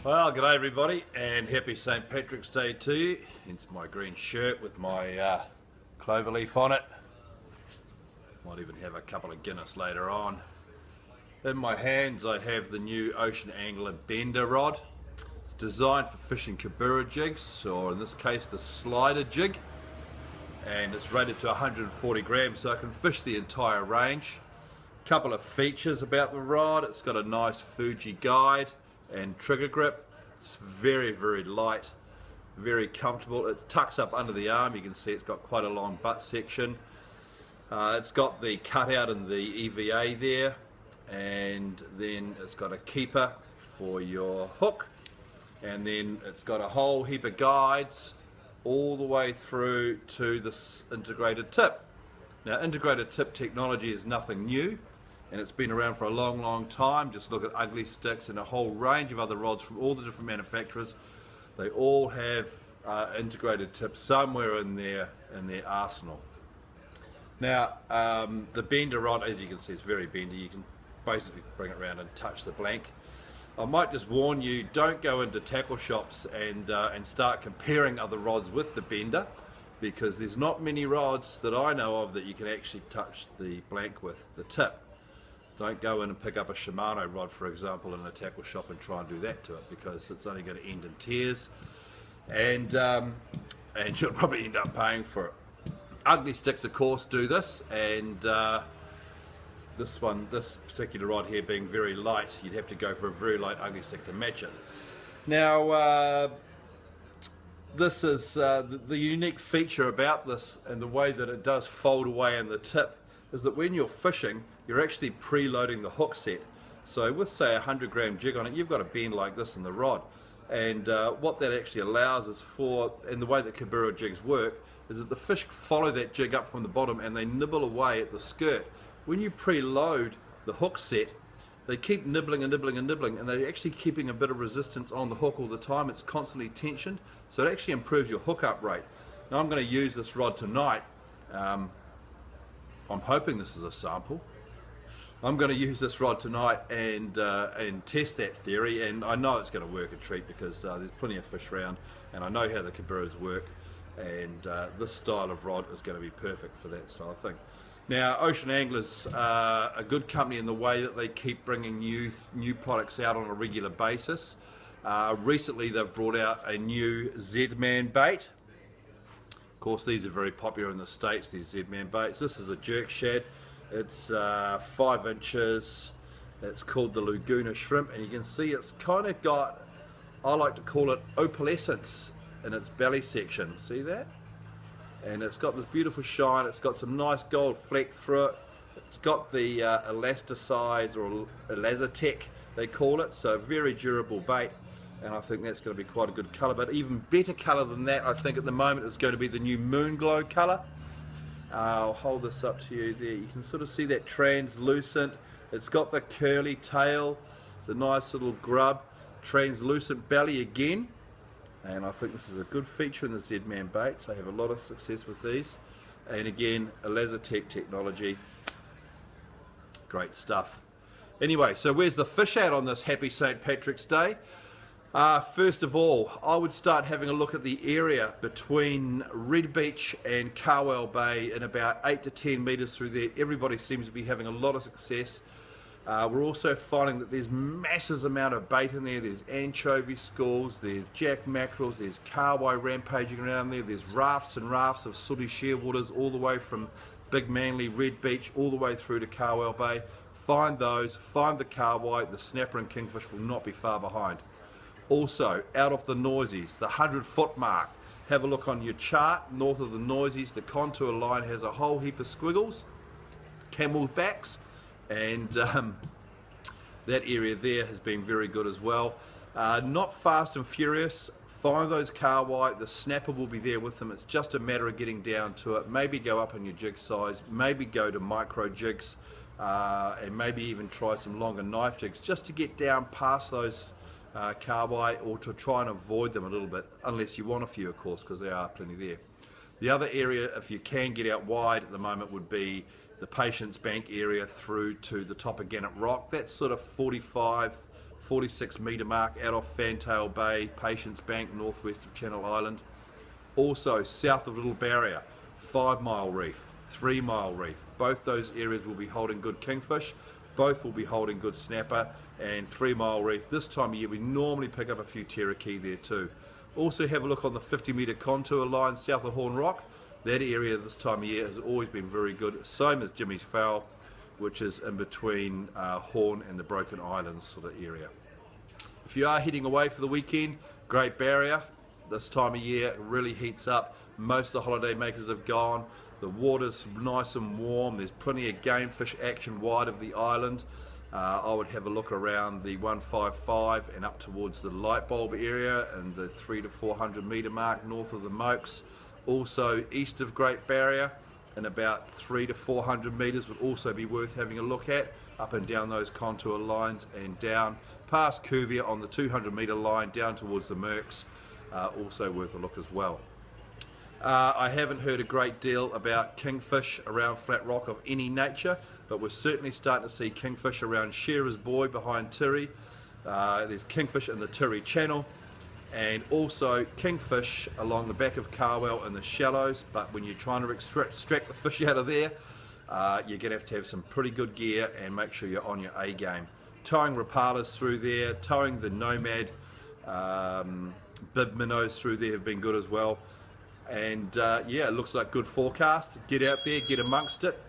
Well, g'day everybody, and happy St. Patrick's Day to you. Hence my green shirt with my clover leaf on it. Might even have a couple of Guinness later on. In my hands I have the new Ocean Angler bender rod. It's designed for fishing Kibera jigs, or in this case the slider jig. And it's rated to 140 grams, so I can fish the entire range. Couple of features about the rod: it's got a nice Fuji guide and trigger grip. It's very, very light, very comfortable. It tucks up under the arm. You can see it's got quite a long butt section. It's got the cutout in the EVA there, and then it's got a keeper for your hook, and then it's got a whole heap of guides all the way through to this integrated tip. Now, integrated tip technology is nothing new, and it's been around for a long time. Just look at Ugly Sticks and a whole range of other rods from all the different manufacturers. They all have integrated tips somewhere in their arsenal. Now, the bender rod, as you can see, is very bendy. You can basically bring it around and touch the blank. I might just warn you, don't go into tackle shops and start comparing other rods with the bender, because there's not many rods that I know of that you can actually touch the blank with the tip. Don't go in and pick up a Shimano rod, for example, in a tackle shop and try and do that to it, because it's only going to end in tears, and you'll probably end up paying for it. Ugly Sticks, of course, do this, and this particular rod here being very light, you'd have to go for a very light Ugly Stick to match it. Now, this is the unique feature about this, and the way that it does fold away in the tip, is that when you're fishing, you're actually preloading the hook set. So with, say, a 100 gram jig on it, you've got a bend like this in the rod, and what that actually allows is and the way that Kibera jigs work, is that the fish follow that jig up from the bottom and they nibble away at the skirt. When you preload the hook set, they keep nibbling and nibbling and nibbling, and they're actually keeping a bit of resistance on the hook all the time. It's constantly tensioned, so it actually improves your hookup rate. Now, I'm going to use this rod tonight. I'm hoping this is a sample. I'm going to use this rod tonight and test that theory, and I know it's going to work a treat, because there's plenty of fish around, and I know how the Kiberas work, and this style of rod is going to be perfect for that style of thing. Now, Ocean Anglers are a good company in the way that they keep bringing new products out on a regular basis. Recently, they've brought out a new Z-Man bait. Of course, these are very popular in the States, these Z-Man baits. This is a jerk shad. It's 5 inches. It's called the Laguna Shrimp, and you can see it's kind of got, I like to call it opalescence in its belly section. See that? And it's got this beautiful shine. It's got some nice gold fleck through it. It's got the elasticize, or Elazatech they call it, so very durable bait, and I think that's going to be quite a good colour. But even better colour than that, I think at the moment, is going to be the new Moon Glow colour. I'll hold this up to you there. You can sort of see that translucent. It's got the curly tail, the nice little grub, translucent belly again. And I think this is a good feature in the Z-Man baits. I have a lot of success with these. And again, Elazatech technology. Great stuff. Anyway, so where's the fish at on this happy St. Patrick's Day? First of all, I would start having a look at the area between Red Beach and Carwell Bay, in about 8 to 10 metres through there. Everybody seems to be having a lot of success. We're also finding that there's massive amount of bait in there. There's anchovy schools, there's jack mackerels, there's carwai rampaging around there, there's rafts and rafts of sooty shearwaters all the way from Big Manly, Red Beach, all the way through to Carwell Bay. Find those, find the carwai, the snapper and kingfish will not be far behind. Also, out of the Noisies, the 100-foot mark. Have a look on your chart. North of the Noisies, the contour line has a whole heap of squiggles, camel backs, and that area there has been very good as well. Not fast and furious. Find those carwai, the snapper will be there with them. It's just a matter of getting down to it. Maybe go up on your jig size, maybe go to micro jigs, and maybe even try some longer knife jigs, just to get down past those carwai, or to try and avoid them a little bit, unless you want a few, of course, because there are plenty there. The other area, if you can get out wide at the moment, would be the Patience Bank area through to the top of Gannett Rock. That's sort of 45, 46 metre mark out off Fantail Bay, Patience Bank, northwest of Channel Island. Also south of Little Barrier, 5 Mile Reef, 3 Mile Reef. Both those areas will be holding good kingfish. Both will be holding good snapper. And 3 Mile Reef, this time of year we normally pick up a few terraki there too. Also have a look on the 50 metre contour line south of Horn Rock. That area this time of year has always been very good, same as Jimmy's Fowl, which is in between Horn and the Broken Islands sort of area. If you are heading away for the weekend, Great Barrier, this time of year really heats up. Most of the holiday makers have gone. The water's nice and warm. There's plenty of game fish action wide of the island. I would have a look around the 155 and up towards the light bulb area and the 300 to 400 metre mark north of the Mokes. Also east of Great Barrier and about 300 to 400 metres would also be worth having a look at, up and down those contour lines and down past Curvia on the 200 metre line down towards the Mercs, also worth a look as well. I haven't heard a great deal about kingfish around Flat Rock of any nature, but we're certainly starting to see kingfish around Shearer's Buoy behind Tiri. There's kingfish in the Tiri Channel, and also kingfish along the back of Carwell in the shallows, but when you're trying to extract the fish out of there, you're going to have some pretty good gear and make sure you're on your A game. Towing rapalas through there, towing the Nomad bib minnows through there have been good as well. And yeah, it looks like good forecast. Get out there, get amongst it.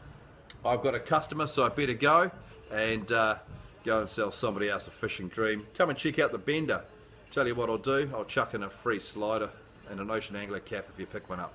I've got a customer, so I better go and go and sell somebody else a fishing dream. Come and check out the bender. Tell you what I'll do, I'll chuck in a free slider and an Ocean Angler cap if you pick one up.